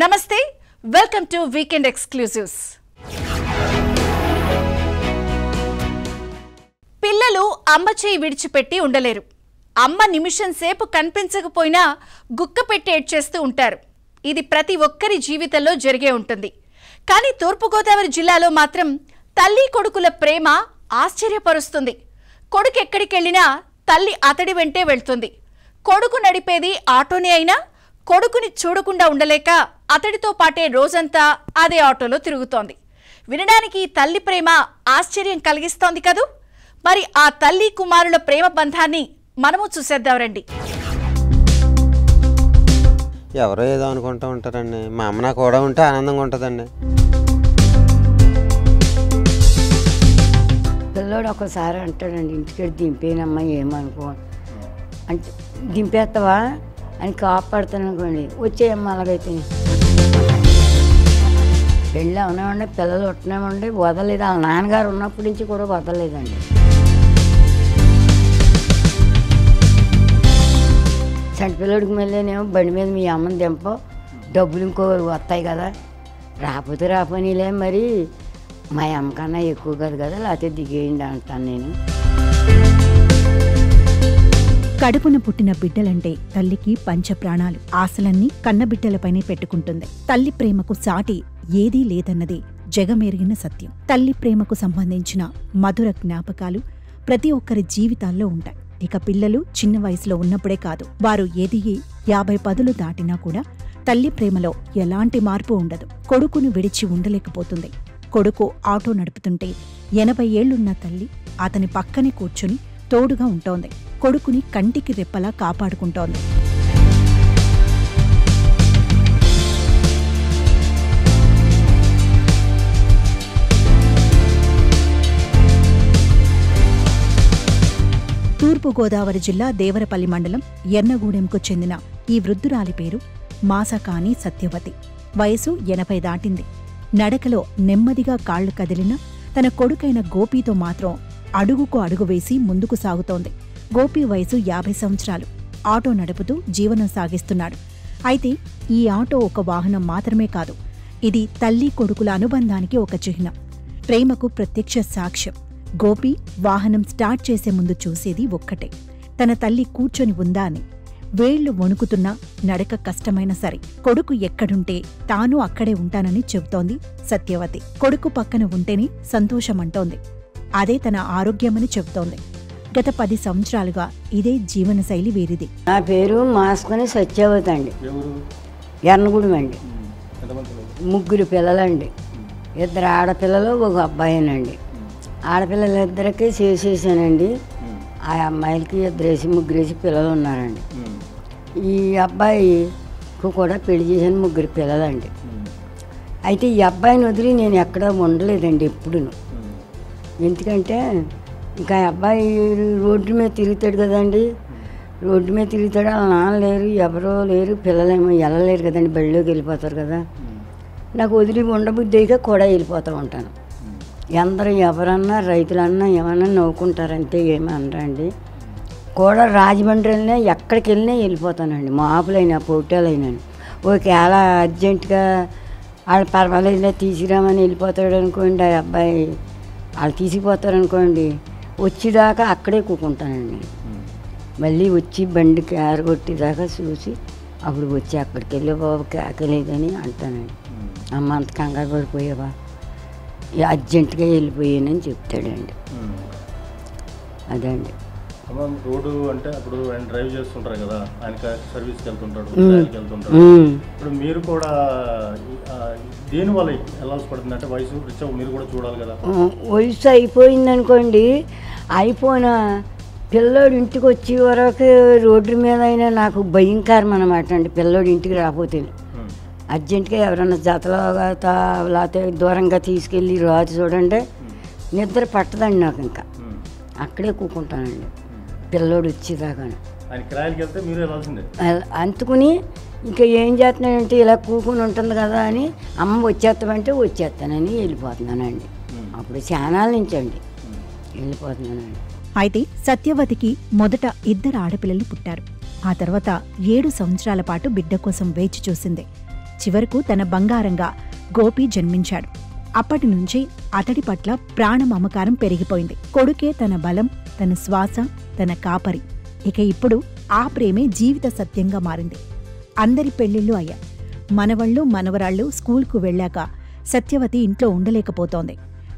నమస్తే welcome to weekend exclusives. పిల్లలు అమ్మ చేయి విడిచిపెట్టి ఉండలేరు. అమ్మ నిమిషం సేపు కనిపించకపోయినా గుక్క పెట్టి ఏడ్చేస్తూ ఉంటారు. ఇది ప్రతి ఒక్కరి జీవితంలో జరిగే ఉంటుంది. కానీ తూర్పుగోదావరి జిల్లాలో మాత్రం తల్లి కొడుకుల ప్రేమ ఆశ్చర్యపరుస్తుంది. కొడుకు ఎక్కడికెళ్ళినా తల్లి అతడి వెంటే వెళ్తుంది. కొడుకు నడిపేది ఆటోనే అయినా కొడుకుని చూడకుండా ఉండలేక అతడితో పాటే రోజంతా అదే ఆటోలో తిరుగుతోంది. వినడానికి తల్లి ప్రేమ ఆశ్చర్యం కలిగిస్తోంది కదూ. మరి ఆ తల్లి కుమారుల ప్రేమ బంధాన్ని మనము చూసేద్దాం రండి. ఎవరో ఏదో అనుకుంటూ ఉంటారండి. మా అమ్మ నాకు కూడా ఉంటే ఆనందంగా ఉంటుందండి. పిల్లోడు ఒకసారి అంటాడండి, ఇంటికి దింపేనమ్మా ఏమనుకో అంటే దింపేస్తావా అని కాపాడుతాను అనుకోండి, వచ్చేయమ్మా అలాగైతే. పెళ్ళి అవునామండి, పిల్లలు ఉంటున్నామండి, వదలలేదు. వాళ్ళ నాన్నగారు ఉన్నప్పటి నుంచి కూడా వదలలేదండి. చంటి పిల్లడికి వెళ్ళేనేమో బండి మీద మీ అమ్మని దింపో, డబ్బులు ఇంకో వస్తాయి కదా, రాకపోతే రాపోనీలే, మరి మా అమ్మ కన్నా ఎక్కువ కాదు కదా, లేకపోతే దిగేయండి అంటాను నేను. కడుపున పుట్టిన బిడ్డలంటే తల్లికి పంచప్రాణాలు. ఆశలన్నీ కన్నబిడ్డలపైనే పెట్టుకుంటుంది. తల్లి ప్రేమకు సాటి ఏదీ లేదన్నది జగమెరిగిన సత్యం. తల్లి ప్రేమకు సంబంధించిన మధుర జ్ఞాపకాలు ప్రతి ఒక్కరి జీవితాల్లో ఉంటాయి. ఇక పిల్లలు చిన్న వయసులో ఉన్నప్పుడే కాదు, వారు ఎదిగి 50 పదులు దాటినా కూడా తల్లి ప్రేమలో ఎలాంటి మార్పు ఉండదు. కొడుకును విడిచి ఉండలేకపోతుంది. కొడుకు ఆటో నడుపుతుంటే 80 ఏళ్లున్న తల్లి అతని పక్కనే కూర్చుని తోడుగా ఉంటోంది. కొడుకుని కంటికి రెప్పలా కాపాడుకుంటోంది. తూర్పుగోదావరి జిల్లా దేవరపల్లి మండలం ఎర్నగూడెంకు చెందిన ఈ వృద్ధురాలి పేరు మాసకాని సత్యవతి. వయసు 80 దాటింది. నడకలో నెమ్మదిగా కాళ్లు కదిలినా తన కొడుకైన గోపీతో మాత్రం అడుగుకు అడుగు వేసి ముందుకు సాగుతోంది. గోపి వయసు 50 సంవత్సరాలు. ఆటో నడుపుతూ జీవనం సాగిస్తున్నాడు. అయితే ఈ ఆటో ఒక వాహనం మాత్రమే కాదు, ఇది తల్లి కొడుకుల అనుబంధానికి ఒక చిహ్నం, ప్రేమకు ప్రత్యక్ష సాక్ష్యం. గోపి వాహనం స్టార్ట్ చేసే ముందు చూసేది ఒక్కటే, తన తల్లి కూర్చొని ఉందా అని. వేళ్లు వణుకుతున్నా, నడక కష్టమైనా సరే కొడుకు ఎక్కడుంటే తాను అక్కడే ఉంటానని చెబుతోంది సత్యవతి. కొడుకు పక్కన ఉంటేనే సంతోషమంటోంది. అదే తన ఆరోగ్యమని చెబుతోంది. గత 10 సంవత్సరాలుగా ఇదే జీవనశైలి వీరిది. నా పేరు మాసుకొని సత్యవతి అండి. ఎర్నగూడెం అండి. 3 పిల్లలండి. 2 ఆడపిల్లలు, 1 అబ్బాయినండి. ఆడపిల్లలిద్దరికీ చేసేసానండి. ఆ అమ్మాయిలకి 2 3 పిల్లలు ఉన్నారండి. ఈ అబ్బాయికి కూడా పెళ్లి చేసిన 3 పిల్లలండి. అయితే ఈ అబ్బాయిని వదిలి నేను ఎక్కడ ఉండలేదండి ఎప్పుడును. ఎందుకంటే ఇంకా అబ్బాయి రోడ్డు మీద తిరుగుతాడు కదండి, రోడ్డు మీద తిరుగుతాడు. వాళ్ళ నాన్న లేరు, ఎవరో లేరు, పిల్లలేమో వెళ్ళలేరు కదండి, బళ్ళలోకి వెళ్ళిపోతారు కదా. నాకు వదిలి ఉండబుద్ధి అయితే కూడా వెళ్ళిపోతూ ఉంటాను. అందరూ ఎవరన్నా రైతులన్నా ఏమన్నా నవ్వుకుంటారంటే ఏమీ అనరండి. కూడా రాజమండ్రి వెళ్ళినా ఎక్కడికి వెళ్ళినా వెళ్ళిపోతానండి. మాపులైనా పోటాలైనా ఒకవేళ అర్జెంటుగా వాళ్ళు పర్వాలేదులే తీసుకురామని వెళ్ళిపోతాడు అనుకోండి, ఆ అబ్బాయి వాళ్ళు తీసుకుపోతారనుకోండి, వచ్చేదాకా అక్కడే కూకుంటానండి. మళ్ళీ వచ్చి బండి కారు కొట్టేదాకా చూసి అప్పుడు వచ్చి అక్కడికి వెళ్ళి బాబు కేకలేదని అంటానండి. అమ్మ అంత కంగారు పడిపోయావా, అర్జెంటుగా వెళ్ళిపోయానని చెప్తాడండి. అదండి. రోడ్డు అంటే అప్పుడు ఆయన డ్రైవ్ చేస్తుంటారు కదా, ఆయన సర్వీస్కి వెళ్తుంటాడు, ఇప్పుడు మీరు కూడా దేని వల్ల వెళ్ళాల్సి పడుతుంది అంటే వయసు రీత్యా మీరు కూడా చూడాలి కదా. వయసు అయిపోయిందనుకోండి, అయిపోయిన పిల్లోడు ఇంటికి వచ్చే వరకు రోడ్డు మీద అయినా నాకు భయంకరం అనమాట అండి. పిల్లోడు ఇంటికి రాకపోతే అర్జెంటుగా ఎవరన్నా జతలో లేకపోతే దూరంగా తీసుకెళ్ళి రాజు చూడండి, నిద్ర పట్టదండి నాకు. ఇంకా అక్కడే కూకుంటానండి పిల్లోడు వచ్చేదాకా. అందుకుని ఇంకా ఏం చేస్తున్నానంటే ఇలా కూకుని ఉంటుంది కదా అని, అమ్మ వచ్చేస్తామంటే వచ్చేస్తానని వెళ్ళిపోతున్నానండి. అప్పుడు చానాల నుంచి అండి వెళ్ళిపోతున్నానండి. అయితే సత్యవతికి మొదట 2 ఆడపిల్లలు పుట్టారు. ఆ తర్వాత 7 సంవత్సరాల పాటు బిడ్డ కోసం వేచి చూసింది. చివరకు తన బంగారంగా గోపి జన్మించాడు. అప్పటి నుంచి అతడి పట్ల ప్రాణమమకారం పెరిగిపోయింది. కొడుకే తన బలం, తన శ్వాస, తన కాపరి. ఇక ఇప్పుడు ఆ ప్రేమే జీవిత సత్యంగా మారింది. అందరి పెళ్లిళ్ళు అయ్యాయి. మనవళ్ళు మనవరాళ్ళు స్కూల్కు వెళ్ళాక సత్యవతి ఇంట్లో ఉండలేకపోతోంది.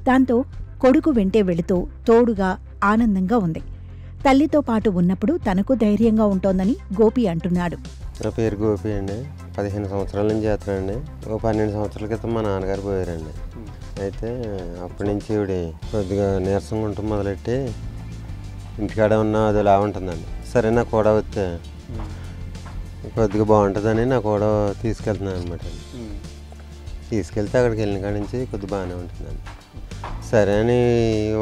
దాంతో కొడుకు వెంటే వెళుతూ తోడుగా ఆనందంగా ఉంది. తల్లితో పాటు ఉన్నప్పుడు తనకు ధైర్యంగా ఉంటోందని గోపి అంటున్నాడు. నా పేరు గోపి అండి. 15 సంవత్సరాల నుంచి చేస్తానండి. ఒక 12 సంవత్సరాల క్రితం మా నాన్నగారు పోయారండి. అయితే అప్పటి నుంచి ఇవిడి కొద్దిగా నీరసంగా ఉంటుంది మొదలెట్టి ఇంటికాడ ఉన్న అదిలా ఉంటుందండి. సరే నా కూడా వస్తే కొద్దిగా బాగుంటుందని నా కూడా తీసుకెళ్తున్నాను అనమాట. తీసుకెళ్తే అక్కడికి వెళ్ళిన కాడి నుంచి కొద్దిగా బాగానే ఉంటుందండి. సరే అని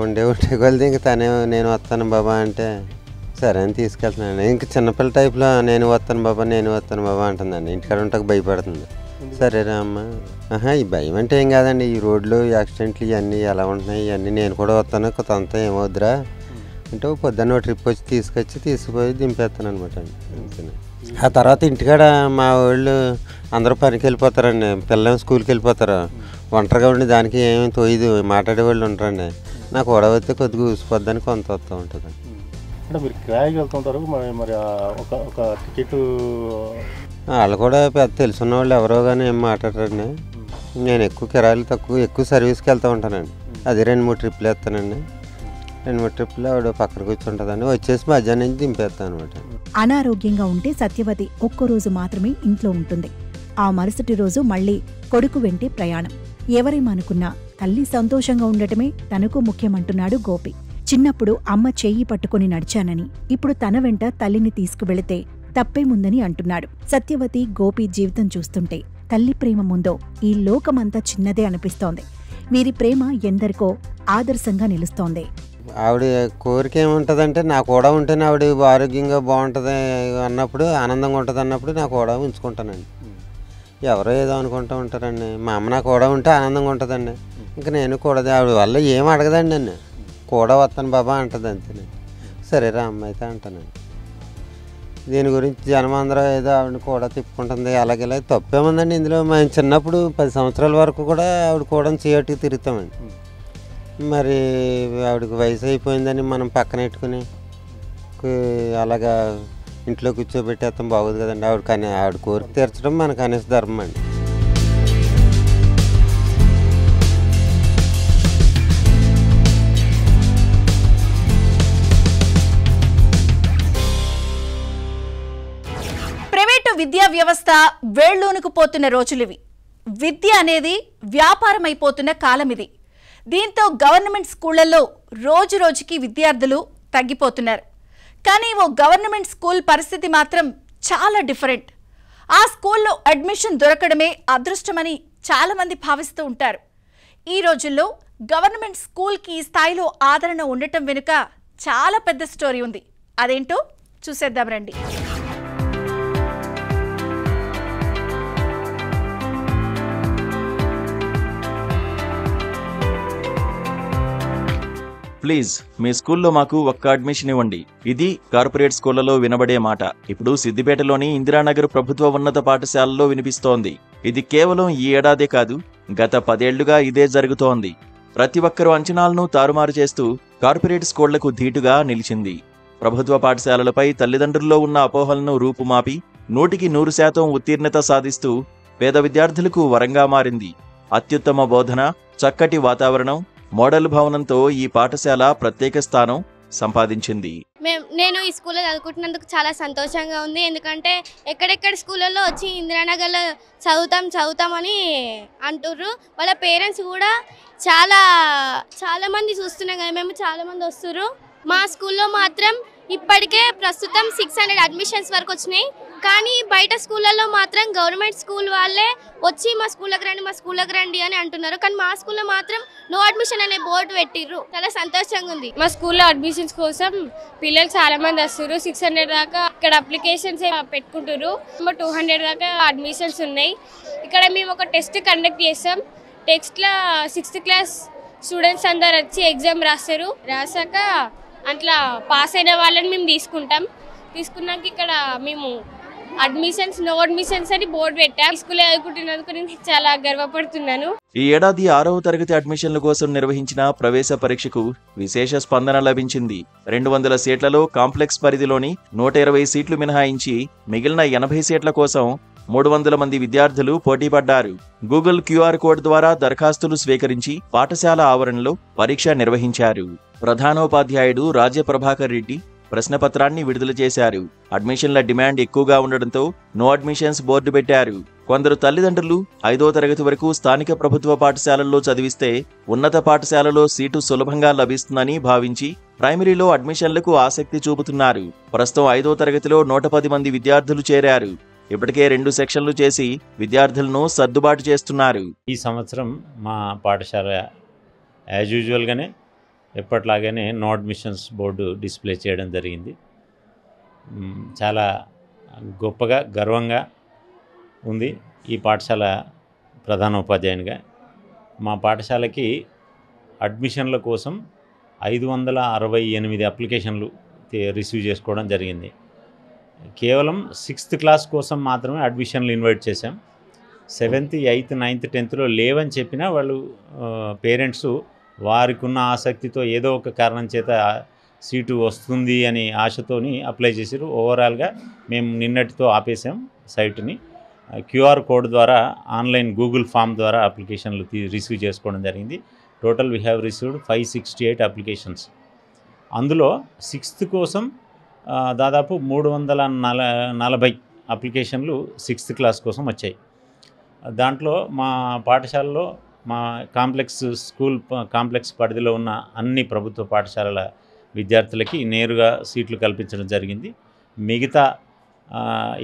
ఉండే కొలిది ఇంక తనే నేను వస్తాను బాబా అంటే సరే అని తీసుకెళ్తున్నాను. ఇంక చిన్నపిల్ల టైప్లో నేను వస్తాను బాబా అంటుందండి. ఇంటికాడ ఉంటాక భయపడుతుంది. సరేరా అమ్మ, ఈ భయం అంటే ఏం కాదండి, ఈ రోడ్లు యాక్సిడెంట్లు ఇవన్నీ ఎలా ఉంటున్నాయి, ఇవన్నీ నేను కూడా వస్తాను కొంత ఏమవుద్దురా అంటే పొద్దున్న ట్రిప్ వచ్చి తీసుకుపోయి దింపేస్తాను అనమాట అండి. ఆ తర్వాత ఇంటికాడ మా వాళ్ళు అందరూ పనికి వెళ్ళిపోతారండి. పిల్లలు స్కూల్కి వెళ్ళిపోతారు. ఒంటరిగా ఉండి దానికి ఏమి తోయదు, మాట్లాడే వాళ్ళు ఉంటారండి. నాకు కూడా వస్తే కొద్దిగా ఊసిపోద్దని కొంత వస్తూ ఉంటుంది. అంటే మీరు కిరాయికి వెళ్తుంటారు మరి ఒక టికెట్ వాళ్ళు కూడా పెద్ద తెలుసున్న వాళ్ళు ఎవరో కానీ ఏం మాట్లాడరండి. నేను ఎక్కువ కిరాయిలు ఎక్కువ సర్వీస్కి వెళ్తూ ఉంటానండి. అది 2-3 ట్రిప్లు వేస్తానండి. 2-3 ట్రిప్లు ఆవిడ పక్కన కూర్చుంటుందండి. వచ్చేసి మధ్యాహ్నం నుంచి దింపేస్తాను అనమాట. అనారోగ్యంగా ఉంటే సత్యవతి ఒక్కరోజు మాత్రమే ఇంట్లో ఉంటుంది. ఆ మరుసటి రోజు మళ్లీ కొడుకు వెంటే ప్రయాణం. ఎవరేమనుకున్నా తల్లి సంతోషంగా ఉండటమే తనకు ముఖ్యమంటున్నాడు గోపి. చిన్నప్పుడు అమ్మ చెయ్యి పట్టుకుని నడిచానని ఇప్పుడు తన వెంట తల్లిని తీసుకువెళితే తప్పేముందని అంటున్నాడు. సత్యవతి, గోపి జీవితం చూస్తుంటే తల్లి ప్రేమ ముందో ఈ లోకమంతా చిన్నదే అనిపిస్తోంది. వీరి ప్రేమ ఎందరికో ఆదర్శంగా నిలుస్తోంది. ఆవిడ కోరిక ఏముంటుందంటే నా కూడా ఉంటేనే ఆవిడ ఆరోగ్యంగా బాగుంటుంది అన్నప్పుడు, ఆనందంగా ఉంటుంది అన్నప్పుడు నా కూడా ఉంచుకుంటానండి. ఎవరో ఏదో అనుకుంటూ ఉంటారండి. మా అమ్మ నా కూడా ఉంటే ఆనందంగా ఉంటుందండి. ఇంకా నేను కూడా ఆవిడ వల్ల ఏం అడగదండి నన్ను. కూడా వస్తాను బాబా అంటుంది అంతేనండి. సరేరా అమ్మ అయితే అంటానండి. దీని గురించి జనం అందరూ ఏదో ఆవిడ కూడా తిప్పుకుంటుంది అలాగే తప్పేముందండి ఇందులో. మేము చిన్నప్పుడు 10 సంవత్సరాల వరకు కూడా ఆవిడ కూడా చేయట్టుకు తిరుగుతామండి. మరి ఆవిడకి వయసు అయిపోయిందని మనం పక్కన పెట్టుకుని అలాగా ఇంట్లో కూర్చోబెట్టేస్తాం బాగోదు కదండి. ఆవిడ కోరిక తీర్చడం మనకు కనీస ధర్మం అండి. ప్రైవేటు విద్యా వ్యవస్థ వేళ్లూనుకుపోతున్న రోజులివి. విద్య అనేది వ్యాపారం అయిపోతున్న కాలం ఇది. దీంతో గవర్నమెంట్ స్కూళ్లలో రోజు రోజుకి విద్యార్థులు తగ్గిపోతున్నారు. కానీ ఓ గవర్నమెంట్ స్కూల్ పరిస్థితి మాత్రం చాలా డిఫరెంట్. ఆ స్కూల్లో అడ్మిషన్ దొరకడమే అదృష్టమని చాలామంది భావిస్తూ ఉంటారు. ఈ రోజుల్లో గవర్నమెంట్ స్కూల్కి ఈ స్థాయిలో ఆదరణ ఉండటం వెనుక చాలా పెద్ద స్టోరీ ఉంది. అదేంటో చూసేద్దాం రండి. ప్లీజ్ మీ స్కూల్లో మాకు ఒక్క అడ్మిషన్ ఇవ్వండి. ఇది కార్పొరేట్ స్కూళ్లలో వినబడే మాట ఇప్పుడు సిద్దిపేటలోని ఇందిరానగర్ ప్రభుత్వ ఉన్నత పాఠశాలలో వినిపిస్తోంది. ఇది కేవలం ఈ ఏడాదే కాదు, గత 10 ఏళ్లుగా ఇదే జరుగుతోంది. ప్రతి ఒక్కరూ అంచనాలను తారుమారు చేస్తూ కార్పొరేట్ స్కూళ్లకు ధీటుగా నిలిచింది. ప్రభుత్వ పాఠశాలలపై తల్లిదండ్రుల్లో ఉన్న అపోహలను రూపుమాపి 100కి 100% ఉత్తీర్ణత సాధిస్తూ పేద విద్యార్థులకు వరంగా మారింది. అత్యుత్తమ బోధన, చక్కటి వాతావరణం, మోడల్ భవనంతో ఈ పాఠశాల ప్రత్యేక స్థానం సంపాదించింది. నేను ఈ స్కూల్లో చదువుకుంటున్నందుకు చాలా సంతోషంగా ఉంది. ఎందుకంటే ఎక్కడెక్కడ స్కూళ్ళల్లో వచ్చి ఇందిరానగర్లో చదువుతామని అంటుర్రు. వాళ్ళ పేరెంట్స్ కూడా చాలా మంది చూస్తున్నాం కదా, మేము చాలా మంది వస్తుర్రు. మా స్కూల్లో మాత్రం ఇప్పటికే ప్రస్తుతం 600 అడ్మిషన్స్ వరకు వచ్చినాయి. కానీ బయట స్కూళ్ళల్లో మాత్రం గవర్నమెంట్ స్కూల్ వాళ్ళే వచ్చి మా స్కూల్కి రండి అని అంటున్నారు. కానీ మా స్కూల్లో మాత్రం నో అడ్మిషన్ అనే బోర్డు పెట్టిర్రు. చాలా సంతోషంగా ఉంది. మా స్కూల్లో అడ్మిషన్స్ కోసం పిల్లలు చాలా మంది వస్తారు. 600 దాకా ఇక్కడ అప్లికేషన్స్ పెట్టుకుంటారు. 200 దాకా అడ్మిషన్స్ ఉన్నాయి. ఇక్కడ మేము ఒక టెస్ట్ కండక్ట్ చేస్తాం. టెస్ట్లో 6th క్లాస్ స్టూడెంట్స్ అందరు వచ్చి ఎగ్జామ్ రాసాక అట్లా పాస్ అయిన వాళ్ళని మేము తీసుకున్నాక ఇక్కడ మేము నో అడ్మిషన్స్ అని బోర్డు పెట్టా. స్కూల్లో చదువుకుంటున్నందుకు నేను చాలా గర్వపడుతున్నాను. ఈ ఏడాది 6వ తరగతి అడ్మిషన్ల కోసం నిర్వహించిన ప్రవేశ పరీక్షకు విశేష స్పందన లభించింది. 200 సీట్లలో కాంప్లెక్స్ పరిధిలోని 120 సీట్లు మినహాయించి మిగిలిన 80 సీట్ల కోసం 300 మంది విద్యార్థులు పోటీపడ్డారు. గూగుల్ QR కోడ్ ద్వారా దరఖాస్తులు స్వీకరించి పాఠశాల ఆవరణలో పరీక్ష నిర్వహించారు. ప్రధానోపాధ్యాయుడు రాజ్యప్రభాకర్ రెడ్డి ప్రశ్నపత్రాన్ని విడుదల చేశారు. అడ్మిషన్ల డిమాండ్ ఎక్కువగా ఉండడంతో నో అడ్మిషన్స్ బోర్డు పెట్టారు. కొందరు తల్లిదండ్రులు 5వ తరగతి వరకు స్థానిక ప్రభుత్వ పాఠశాలల్లో చదివిస్తే ఉన్నత పాఠశాలలో సీటు సులభంగా లభిస్తుందని భావించి ప్రైమరీలో అడ్మిషన్లకు ఆసక్తి చూపుతున్నారు. ప్రస్తుతం 5వ తరగతిలో 110 మంది విద్యార్థులు చేరారు. ఇప్పటికే 2 సెక్షన్లు చేసి విద్యార్థులను సర్దుబాటు చేస్తున్నారు. ఈ సంవత్సరం మా పాఠశాల యాజ్ యూజువల్గానే ఎప్పట్లాగానే నో అడ్మిషన్స్ బోర్డు డిస్ప్లే చేయడం జరిగింది. చాలా గొప్పగా గర్వంగా ఉంది ఈ పాఠశాల ప్రధానోపాధ్యాయునిగా. మా పాఠశాలకి అడ్మిషన్ల కోసం 568 అప్లికేషన్లు రిసీవ్ చేసుకోవడం జరిగింది. కేవలం 6th క్లాస్ కోసం మాత్రమే అడ్మిషన్లు ఇన్వైట్ చేశాం. 7th, 8th, 9th, 10thలో లేవని చెప్పినా వాళ్ళు పేరెంట్స్ వారికి ఉన్న ఆసక్తితో ఏదో ఒక కారణం చేత సీటు వస్తుంది అని ఆశతోని అప్లై చేశారు. ఓవరాల్గా మేము నిన్నటితో ఆపేసాం సైట్ని. QR కోడ్ ద్వారా ఆన్లైన్ గూగుల్ ఫామ్ ద్వారా అప్లికేషన్లు రిసీవ్ చేసుకోవడం జరిగింది. Total we have received 568 applications. అందులో 6th కోసం దాదాపు 340 అప్లికేషన్లు 6th క్లాస్ కోసం వచ్చాయి. దాంట్లో మా పాఠశాలలో మా స్కూల్ కాంప్లెక్స్ పరిధిలో ఉన్న అన్ని ప్రభుత్వ పాఠశాలల విద్యార్థులకి నేరుగా సీట్లు కల్పించడం జరిగింది. మిగతా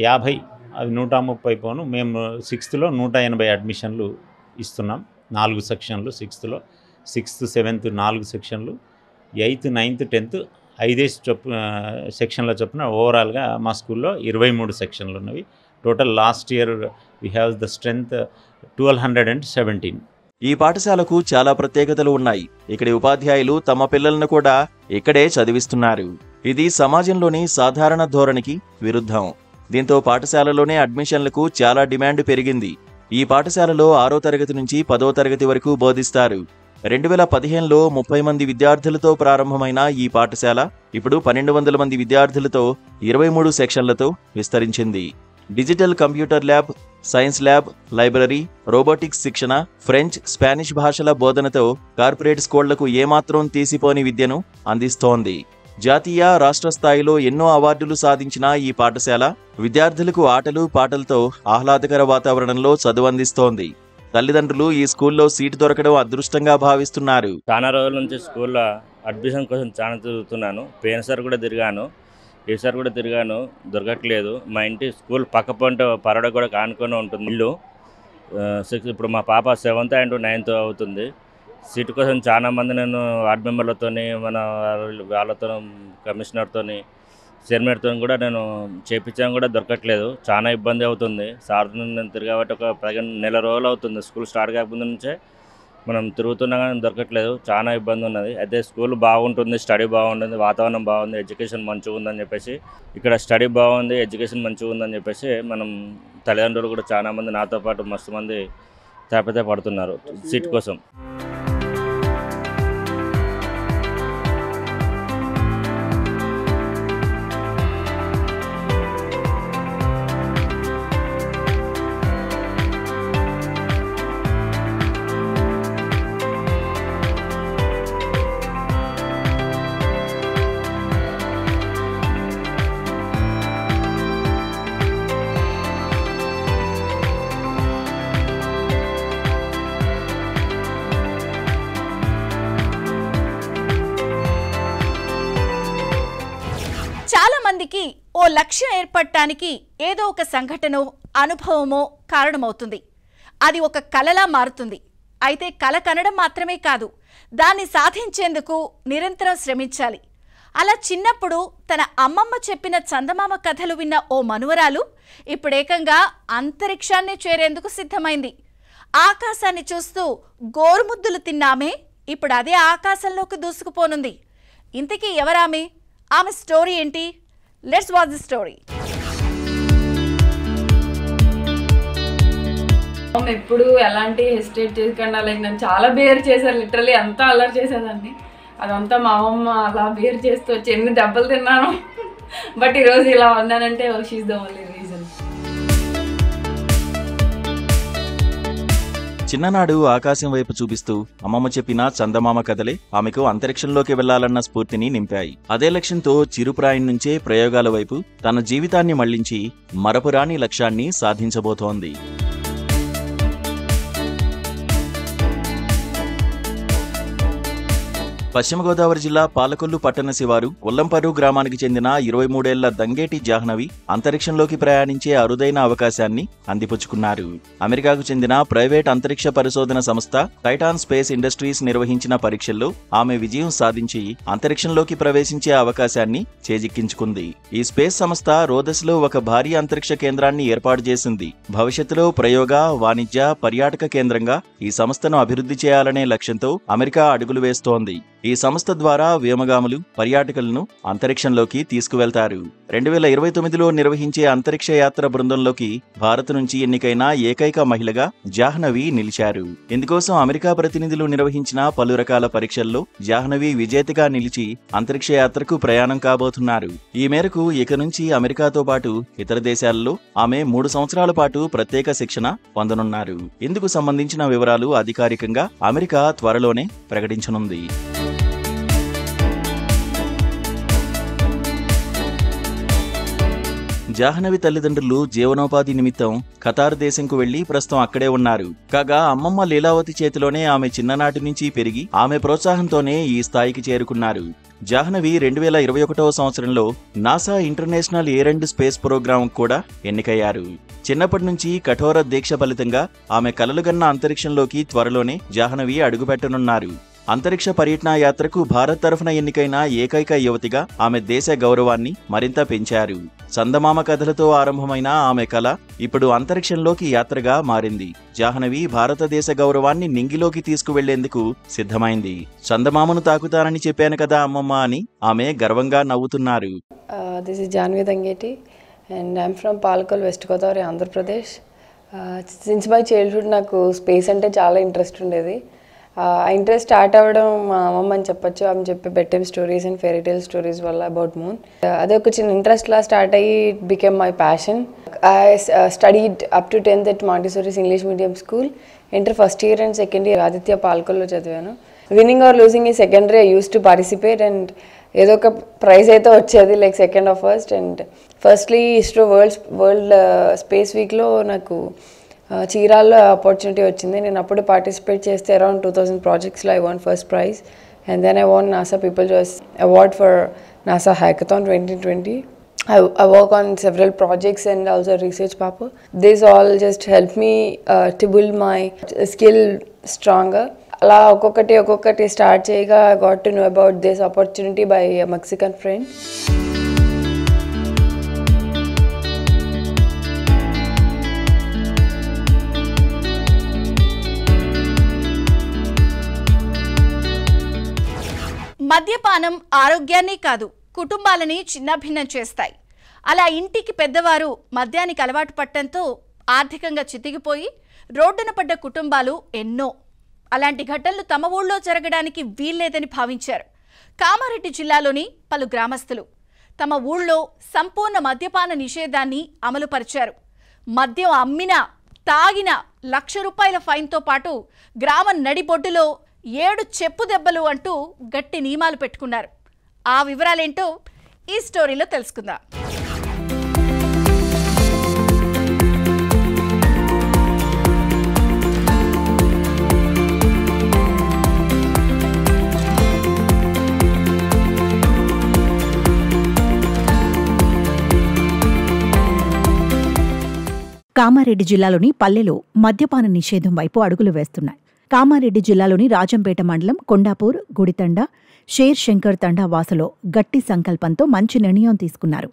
50 అవి 130 పోను మేము 6thలో 180 అడ్మిషన్లు ఇస్తున్నాం. 4 సెక్షన్లు 6thలో, 6th, 7th 4 సెక్షన్లు, 8th, 9th, 10th 5 సెక్షన్ల చొప్పున ఓవరాల్గా మా స్కూల్లో 23 సెక్షన్లు ఉన్నవి. Total last year we have the strength 1217. ఈ పాఠశాలకు చాలా ప్రత్యేకతలు ఉన్నాయి. ఇక్కడి ఉపాధ్యాయులు తమ పిల్లలను కూడా ఇక్కడే చదివిస్తున్నారు. ఇది సమాజంలోని సాధారణ ధోరణికి విరుద్ధం. దీంతో పాఠశాలలోనే అడ్మిషన్లకు చాలా డిమాండ్ పెరిగింది. ఈ పాఠశాలలో 6వ తరగతి నుంచి 10వ తరగతి వరకు బోధిస్తారు. 2015లో 30 మంది విద్యార్థులతో ప్రారంభమైన ఈ పాఠశాల ఇప్పుడు 1200 మంది విద్యార్థులతో 23 సెక్షన్లతో విస్తరించింది. Digital computer lab, science lab, library, robotics శిక్షణ, ఫ్రెంచ్, స్పానిష్ భాషల బోధనతో కార్పొరేట్ స్కూళ్లకు ఏమాత్రం తీసిపోని విద్యను అందిస్తోంది. జాతీయ, రాష్ట్ర స్థాయిలో ఎన్నో అవార్డులు సాధించిన ఈ పాఠశాల విద్యార్థులకు ఆటలు పాటలతో ఆహ్లాదకర వాతావరణంలో చదువు అందిస్తోంది. తల్లిదండ్రులు ఈ స్కూల్లో సీటు దొరకడం అదృష్టంగా భావిస్తున్నారు. చాలా రోజుల నుంచి స్కూల్లో అడ్మిషన్ కోసం చాలా తిరుగుతున్నాను. పేరెంట్స్ కూడా తిరిగాను, ఈసారి కూడా తిరిగాను, దొరకట్లేదు. మా ఇంటి స్కూల్ పక్క పంట పరడ కూడా కానుకొని ఉంటుంది ఇల్లు. ఇప్పుడు మా పాప 7th and 9th అవుతుంది. సీటు కోసం చాలామంది నేను వార్డ్ మెంబర్లతో, మన వాళ్ళతో, కమిషనర్తో, చైర్మన్తో కూడా నేను చేయించాను, కూడా దొరకట్లేదు. చాలా ఇబ్బంది అవుతుంది. సార్ నేను తిరగబట్టి ఒక 15 నెల రోజులు అవుతుంది. స్కూల్ స్టార్ట్ కాకముందు నుంచే మనం తిరుగుతున్నా కానీ దొరకట్లేదు. చాలా ఇబ్బంది ఉన్నది. అయితే స్కూల్ బాగుంటుంది, స్టడీ బాగుంటుంది, వాతావరణం బాగుంది, ఎడ్యుకేషన్ మంచిగా ఉందని చెప్పేసి, ఇక్కడ స్టడీ బాగుంది, ఎడ్యుకేషన్ మంచిగా ఉందని చెప్పేసి మనం తల్లిదండ్రులు కూడా చాలామంది నాతో పాటు మస్తు మంది తాపతే పడుతున్నారు సీట్ కోసం. మందికి ఓ లక్ష్యం ఏర్పడటానికి ఏదో ఒక సంఘటనో అనుభవమో కారణమవుతుంది. అది ఒక కలలా మారుతుంది. అయితే కల కనడం మాత్రమే కాదు, దాన్ని సాధించేందుకు నిరంతరం శ్రమించాలి. అలా చిన్నప్పుడు తన అమ్మమ్మ చెప్పిన చందమామ కథలు విన్న ఓ మనువరాలు ఇప్పుడేకంగా అంతరిక్షాన్ని చేరేందుకు సిద్ధమైంది. ఆకాశాన్ని చూస్తూ గోరుముద్దులు తిన్నామే ఇప్పుడు అదే ఆకాశంలోకి దూసుకుపోనుంది. ఇంతకీ ఎవరామె? ఆమె స్టోరీ ఏంటి? Let's watch the story. ఎప్పుడు ఎలాంటి హెసిటేట్ చేయకుండా లైక్ నన్ను చాలా బేర్ చేశారు, లిటరలీ అంతా అల్లరి చేసేదాన్ని. అదంతా మా అమ్మమ్మ అలా బేర్ చేస్తూ వచ్చి ఎన్ని దెబ్బలు తిన్నాను. బట్ ఈరోజు ఇలా ఉన్నానంటే షీఈస్ ద ఓన్లీ రీజన్. చిన్ననాడు ఆకాశం వైపు చూపిస్తూ అమ్మమ్మ చెప్పిన చందమామ కథలే ఆమెకు అంతరిక్షంలోకి వెళ్లాలన్న స్ఫూర్తిని నింపాయి. అదే లక్ష్యంతో చిరుప్రాయం నుంచే ప్రయోగాల వైపు తన జీవితాన్ని మళ్లించి మరపురాని లక్ష్యాన్ని సాధించబోతోంది. పశ్చిమ గోదావరి జిల్లా పాలకొల్లు పట్టణ శివారు ఉల్లంపర్రు గ్రామానికి చెందిన 23 ఏళ్ల దంగేటి జాహ్నవి అంతరిక్షంలోకి ప్రయాణించే అరుదైన అవకాశాన్ని అందిపుచ్చుకున్నారు. అమెరికాకు చెందిన ప్రైవేట్ అంతరిక్ష పరిశోధన సంస్థ టైటాన్ స్పేస్ ఇండస్ట్రీస్ నిర్వహించిన పరీక్షల్లో ఆమె విజయం సాధించి అంతరిక్షంలోకి ప్రవేశించే అవకాశాన్ని చేజిక్కించుకుంది. ఈ స్పేస్ సంస్థ రోదస్లో ఒక భారీ అంతరిక్ష కేంద్రాన్ని ఏర్పాటు చేసింది. భవిష్యత్తులో ప్రయోగ, వాణిజ్య, పర్యాటక కేంద్రంగా ఈ సంస్థను అభివృద్ధి చేయాలనే లక్ష్యంతో అమెరికా అడుగులు వేస్తోంది. ఈ సంస్థ ద్వారా వ్యోమగాములు, పర్యాటకులను అంతరిక్షంలోకి తీసుకువెళ్తారు. 2029లో నిర్వహించే అంతరిక్ష యాత్ర బృందంలోకి భారత్ నుంచి ఎన్నికైన ఏకైక మహిళగా జాహ్నవి నిలిచారు. ఇందుకోసం అమెరికా ప్రతినిధులు నిర్వహించిన పలు రకాల పరీక్షల్లో జాహ్నవి విజేతగా నిలిచి అంతరిక్ష యాత్రకు ప్రయాణం కాబోతున్నారు. ఈ మేరకు ఇక నుంచి అమెరికాతో పాటు ఇతర దేశాల్లో ఆమె 3 సంవత్సరాల పాటు ప్రత్యేక శిక్షణ పొందనున్నారు. ఇందుకు సంబంధించిన వివరాలు అధికారికంగా అమెరికా త్వరలోనే ప్రకటించనుంది. జాహ్నవి తల్లిదండ్రులు జీవనోపాధి నిమిత్తం ఖతార్ దేశంకు వెళ్లి ప్రస్తుతం అక్కడే ఉన్నారు. కాగా అమ్మమ్మ లీలావతి చేతిలోనే ఆమె చిన్ననాటి నుంచి పెరిగి ఆమె ప్రోత్సాహంతోనే ఈ స్థాయికి చేరుకున్నారు. జాహ్నవి 2021వ సంవత్సరంలో NASA international air and space program కూడా ఎన్నికయ్యారు. చిన్నప్పటి నుంచి కఠోర దీక్ష ఫలితంగా ఆమె కలలుగన్న అంతరిక్షంలోకి త్వరలోనే జాహ్నవి అడుగుపెట్టనున్నారు. అంతరిక్ష పర్యటన యాత్రకు భారత్ తరఫున ఎన్నికైన ఏకైక యువతిగా ఆమె దేశ గౌరవాన్ని మరింత పెంచారు. చందమామ కథలతో ఆరంభమైన ఆమె కళ ఇప్పుడు అంతరిక్షంలోకి యాత్రగా మారింది. జాహ్నవి భారతదేశ గౌరవాన్ని నింగిలోకి తీసుకువెళ్లేందుకు సిద్ధమైంది. చందమామను తాకుతానని చెప్పాను కదా అమ్మమ్మ అని ఆమె గర్వంగా నవ్వుతున్నారు. This is Jahnavi Dangeti and I'm from Palakol, west Godavari, Andhra Pradesh. Since my childhood నాకు స్పేస్ అంటే చాలా ఇంట్రెస్ట్ ఉండేది. ఆ ఇంట్రెస్ట్ స్టార్ట్ అవ్వడం మా అమ్మమ్మ అని చెప్పొచ్చు. ఆమె చెప్పే bedtime stories and fairy tale stories వల్ల అబౌట్ మూన్. అదే ఒక చిన్న ఇంట్రెస్ట్లా స్టార్ట్ అయ్యి it became my passion. I studied up to 10th at Montessori's English medium school. Inter first year and second year Aditya పాలకొల్లో చదివాను. విన్నింగ్ ఆర్ లూజింగ్ ఈ secondary I used to participate and ఏదో ఒక ప్రైజ్ అయితే వచ్చేది, like second or first. And firstly ISRO world space వీక్లో నాకు చీరాల్లో ఆపర్చునిటీ వచ్చింది. నేను అప్పుడు పార్టిసిపేట్ చేస్తే అరౌండ్ 2000 ప్రాజెక్ట్స్లో I won first prize and then I won NASA people choice award for NASA hackathon 2020. I work on several projects and also research paper. This all just helped me to build my skill stronger. అలా ఒక్కొక్కటి start చేయగా I got to know about this opportunity by a Mexican friend. మద్యపానం ఆరోగ్యాన్ని కాదు, కుటుంబాలని చిన్నాభిన్నం చేస్తాయి. అలా ఇంటికి పెద్దవారు మద్యానికి అలవాటు పట్టడంతో ఆర్థికంగా చితికిపోయి రోడ్డున పడ్డ కుటుంబాలు ఎన్నో. అలాంటి ఘటనలు తమ ఊళ్ళో జరగడానికి వీల్లేదని భావించారు కామారెడ్డి జిల్లాలోని పలు గ్రామస్తులు. తమ ఊళ్ళో సంపూర్ణ మద్యపాన నిషేధాన్ని అమలుపరిచారు. మద్యం అమ్మినా తాగినా ₹1,00,000 ఫైన్తో పాటు గ్రామం నడిబొడ్డులో 7 చెప్పు దెబ్బలు అంటూ గట్టి నియమాలు పెట్టుకున్నారు. ఆ వివరాలేంటో ఈ స్టోరీలో తెలుసుకుందాం. కామారెడ్డి జిల్లాలోని పల్లెలు మద్యపాన నిషేధం వైపు అడుగులు వేస్తున్నాయి. కామారెడ్డి జిల్లాలోని రాజంపేట మండలం కొండాపూర్, గుడితండ, షేర్ శంకర్ తండా వాసులో గట్టి సంకల్పంతో మంచి నిర్ణయం తీసుకున్నారు.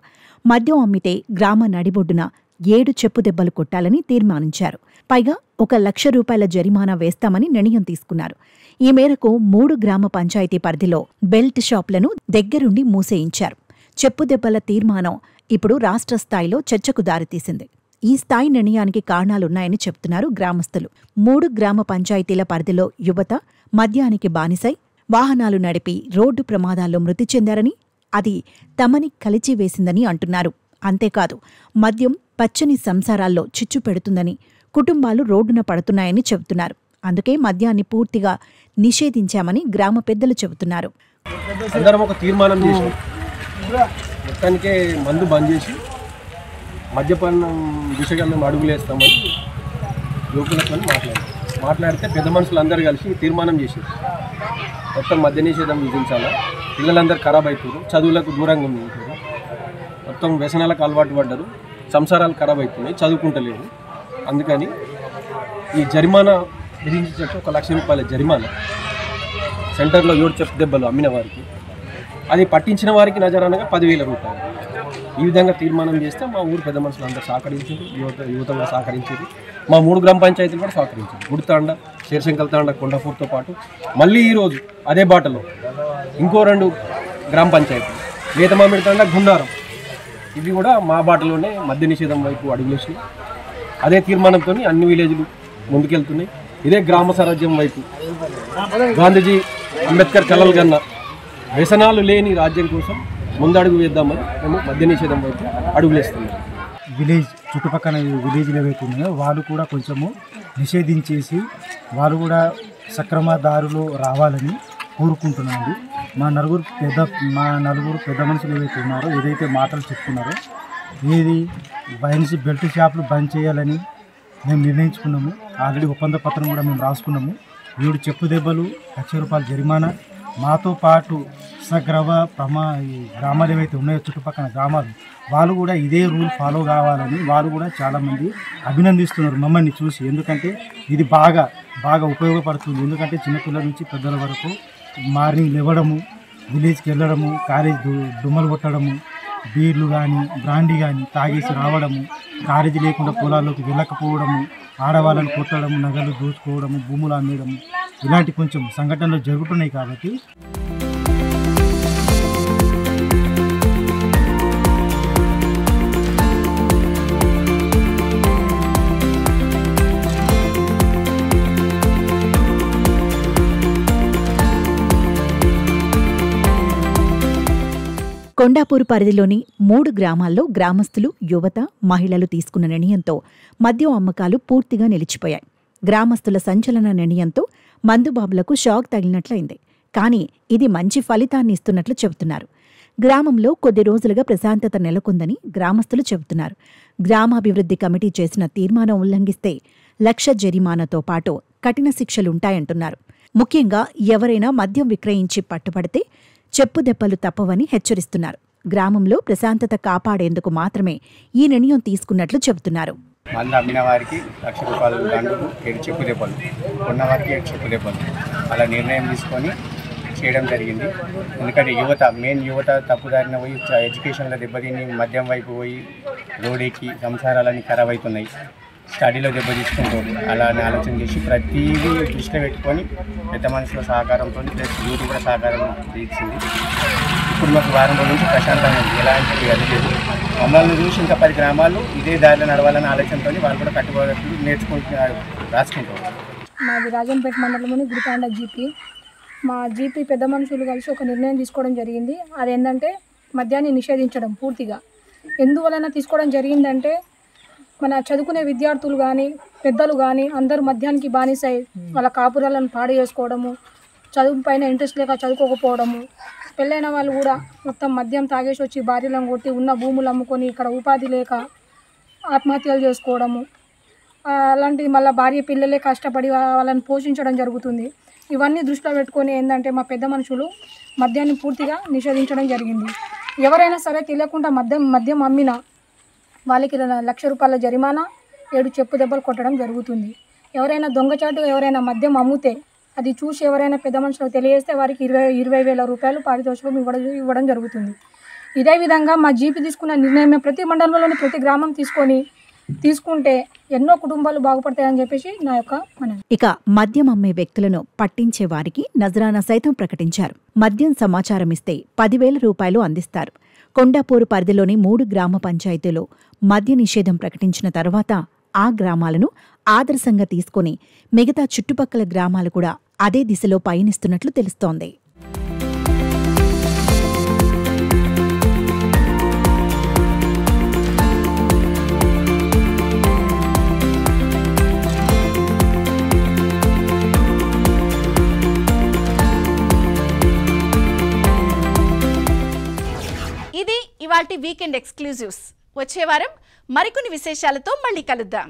మద్యం అమ్మితే గ్రామ నడిబొడ్డున 7 చెప్పు దెబ్బలు కొట్టాలని తీర్మానించారు. పైగా ₹1,00,000 జరిమానా వేస్తామని నిర్ణయం తీసుకున్నారు. ఈ మేరకు 3 గ్రామ పంచాయతీ పరిధిలో బెల్ట్ షాపులను దగ్గరుండి మూసేయించారు. చెప్పు దెబ్బల తీర్మానం ఇప్పుడు రాష్ట్ర స్థాయిలో చర్చకు దారితీసింది. ఈ స్థాయి నిర్ణయానికి కారణాలున్నాయని చెప్తున్నారు గ్రామస్తులు. 3 గ్రామ పంచాయతీల పరిధిలో యువత మద్యానికి బానిసై వాహనాలు నడిపి రోడ్డు ప్రమాదాల్లో మృతి చెందారని, అది తమని కలిచివేసిందని అంటున్నారు. అంతేకాదు మద్యం పచ్చని సంసారాల్లో చిచ్చు పెడుతుందని, కుటుంబాలు రోడ్డున పడుతున్నాయని చెబుతున్నారు. అందుకే మద్యాన్ని పూర్తిగా నిషేధించామని గ్రామ పెద్దలు చెబుతున్నారు. అందరం ఒక తీర్మానం చేసి మొత్తానికే మందు బంద్ చేసి మద్యపానం దిశగా మేము అడుగులేస్తామని యువకులతో మాట్లాడితే పెద్ద మనుషులు అందరూ కలిసి తీర్మానం చేశారు. మొత్తం మద్య నిషేధం విధించాలా, పిల్లలందరూ ఖరాబ్ అవుతారు, చదువులకు దూరంగా ఉంటారు, మొత్తం వ్యసనాలకు అలవాటు పడ్డారు, సంసారాలు ఖరాబ్ అవుతున్నాయి, చదువుకుంటలేరు. అందుకని ఈ జరిమానా విధించేటట్టు 1 లక్ష రూపాయల జరిమానా, సెంటర్లో 7 చెప్పు దెబ్బలు అమ్మిన వారికి, అది పట్టించిన వారికి నజరానగా 10,000 రూపాయలు. ఈ విధంగా తీర్మానం చేస్తే మా ఊరు పెద్ద మనుషులు అందరూ సహకరించారు, యువత కూడా సహకరించారు, మా 3 గ్రామ పంచాయతీలు కూడా సహకరించారు. గుడితాండ, శేర్శంకల్ తాండ, కొండపూర్తో పాటు మళ్ళీ ఈరోజు అదే బాటలో ఇంకో 2 గ్రామ పంచాయతీలు, లేతమామిడి తాండ, గుండారం, ఇవి కూడా మా బాటలోనే మద్య నిషేధం వైపు అడుగులేసినాయి. అదే తీర్మానంతో అన్ని విలేజ్లు ముందుకెళ్తున్నాయి. ఇదే గ్రామ స్వరాజ్యం వైపు గాంధీజీ అంబేద్కర్ కలలు కన్నా వ్యసనాలు లేని రాజ్యం కోసం ముందడుగు వేద్దామని మేము మద్య నిషేధం వైపు అడుగులేస్తున్నాం. విలేజ్ చుట్టుపక్కల విలేజ్లు ఏవైతే ఉన్నాయో వాళ్ళు కూడా కొంచెము నిషేధించేసి వాళ్ళు కూడా సక్రమ దారిలో రావాలని కోరుకుంటున్నాను. మా నలుగురు పెద్ద మనుషులు ఏవైతే ఉన్నారో ఏదైతే మాటలు చెప్తున్నారో ఏది వైన్స్ బెల్ట్ షాపులు బంద్ చేయాలని మేము నిర్ణయించుకున్నాము. ఆల్రెడీ ఒప్పంద పత్రం కూడా మేము రాసుకున్నాము. 7 చెప్పు దెబ్బలు, 1 లక్ష రూపాయల జరిమానా, మాతో పాటు ఈ గ్రామాలు ఏవైతే ఉన్నాయో చుట్టుపక్కల గ్రామాలు వాళ్ళు కూడా ఇదే రూల్ ఫాలో కావాలని వాళ్ళు కూడా చాలామంది అభినందిస్తున్నారు మమ్మల్ని చూసి. ఎందుకంటే ఇది బాగా ఉపయోగపడుతుంది. ఎందుకంటే చిన్నపిల్లల నుంచి పెద్దల వరకు మార్నింగ్ లేవడము, విలేజ్కి వెళ్ళడము, కాలేజ్ దుమ్మలు కొట్టడము, బీర్లు కానీ బ్రాండీ కానీ తాగేసి రావడము, కాలేజీ లేకుండా పొలాల్లోకి వెళ్ళకపోవడము, ఆడవాళ్ళని కొట్టడము, నగలు దోచుకోవడము, భూములు అమ్మేయడము, ఇలాంటి కొంచెం సంఘటనలు జరుగుతున్నాయి. కాబట్టి కొండాపూర్ పరిధిలోని 3 గ్రామాల్లో గ్రామస్తులు, యువత, మహిళలు తీసుకున్న నిర్ణయంతో మద్యం అమ్మకాలు పూర్తిగా నిలిచిపోయాయి. గ్రామస్తుల సంచలన నిర్ణయంతో మందుబాబులకు షాక్ తగిలినట్లయింది. కానీ ఇది మంచి ఫలితాన్ని ఇస్తున్నట్లు చెబుతున్నారు. గ్రామంలో కొద్ది రోజులుగా ప్రశాంతత నెలకొందని గ్రామస్తులు చెబుతున్నారు. గ్రామాభివృద్ధి కమిటీ చేసిన తీర్మానం ఉల్లంఘిస్తే 1 లక్ష జరిమానాతో పాటు కఠిన శిక్షలుంటాయంటున్నారు. ముఖ్యంగా ఎవరైనా మద్యం విక్రయించి పట్టుబడితే చెప్పుదెబ్బలు తప్పవని హెచ్చరిస్తున్నారు. గ్రామంలో ప్రశాంతత కాపాడేందుకు మాత్రమే ఈ నిర్ణయం తీసుకున్నట్లు చెబుతున్నారు. మందు అమ్మిన వారికి 1 లక్ష రూపాయలు దండుకు 7 చెప్పు దెబ్బలు, కొన్న వారికి 7 చెప్పు దెబ్బలు, అలా నిర్ణయం తీసుకొని చేయడం జరిగింది. ఎందుకంటే యువత తప్పుదారిన పోయి ఎడ్యుకేషన్లో దెబ్బతిని మద్యం వైపు పోయి రోడ్డెక్కి సంసారాలన్నీ ఖరాబ్ అవుతున్నాయి, స్టడీలో దెబ్బ తీసుకుంటారు. అలా ఆలోచన చేసి ప్రతిదీ దృష్టిలో పెట్టుకొని పెద్ద మనుషుల సహకారంతో ప్లస్ యూత్ కూడా సహకారం ఇచ్చింది. ఇప్పుడు మాకు వారం రోజుల నుంచి ప్రశాంతంగా ఉంది, ఎలాంటి అది లేదు. మమ్మల్ని చూసి ఇంకా 10 గ్రామాలు ఇదే దారిలో నడవాలనే ఆలోచనతో వాళ్ళు కూడా కట్టుబడులు నేర్చుకుంటున్నారు, రాసుకుంటారు. మాది రాజంపేట మండలంలోని గుడితాండ జీపీ. మా జీపీ పెద్ద మనుషులు కలిసి ఒక నిర్ణయం తీసుకోవడం జరిగింది. అదేంటంటే మద్యాన్ని నిషేధించడం పూర్తిగా. ఎందువలన తీసుకోవడం జరిగిందంటే మన చదువుకునే విద్యార్థులు కానీ పెద్దలు కానీ అందరూ మద్యానికి బానిసై వాళ్ళ కాపురాలను పాడు చేసుకోవడము, చదువు పైన ఇంట్రెస్ట్ లేక చదువుకోకపోవడము, పెళ్ళైన వాళ్ళు కూడా మొత్తం మద్యం తాగేసి వచ్చి భార్యలను కొట్టి ఉన్న భూములు అమ్ముకొని ఇక్కడ ఉపాధి లేక ఆత్మహత్యలు చేసుకోవడము, అలాంటివి మళ్ళీ భార్య పిల్లలే కష్టపడి వాళ్ళని పోషించడం జరుగుతుంది. ఇవన్నీ దృష్టిలో పెట్టుకొని ఏంటంటే మా పెద్ద మనుషులు మద్యాన్ని పూర్తిగా నిషేధించడం జరిగింది. ఎవరైనా సరే తెలియకుండా మద్యం అమ్మినా వాళ్ళకి 1 లక్ష రూపాయల జరిమానా, 7 చెప్పు దెబ్బలు కొట్టడం జరుగుతుంది. ఎవరైనా దొంగచాటు ఎవరైనా మద్యం అమ్మితే అది చూసి ఎవరైనా పెద్ద మనుషులకు తెలియజేస్తే వారికి 20,000 రూపాయలు పారితోషికం ఇవ్వడం జరుగుతుంది. ఇదే విధంగా మా జీపీ తీసుకున్న నిర్ణయం ప్రతి మండలంలోని ప్రతి గ్రామం తీసుకుంటే ఎన్నో కుటుంబాలు బాగుపడతాయని చెప్పేసి నా యొక్క మనవి. ఇక మద్యం అమ్మే వ్యక్తులను పట్టించే వారికి నజరానా సైతం ప్రకటించారు. మద్యం సమాచారం ఇస్తే 10,000 రూపాయలు అందిస్తారు. కొండాపూరు పరిధిలోని 3 గ్రామ పంచాయతీలో మద్య నిషేధం ప్రకటించిన తర్వాత ఆ గ్రామాలను ఆదర్శంగా తీసుకుని మిగతా చుట్టుపక్కల గ్రామాలు కూడా అదే దిశలో పయనిస్తున్నట్లు తెలుస్తోంది. ఇది ఇవాల్టి వీకెండ్ ఎక్స్క్లూజివ్స్. వచ్చే వారం మరికొన్ని విశేషాలతో మళ్ళీ కలుద్దాం.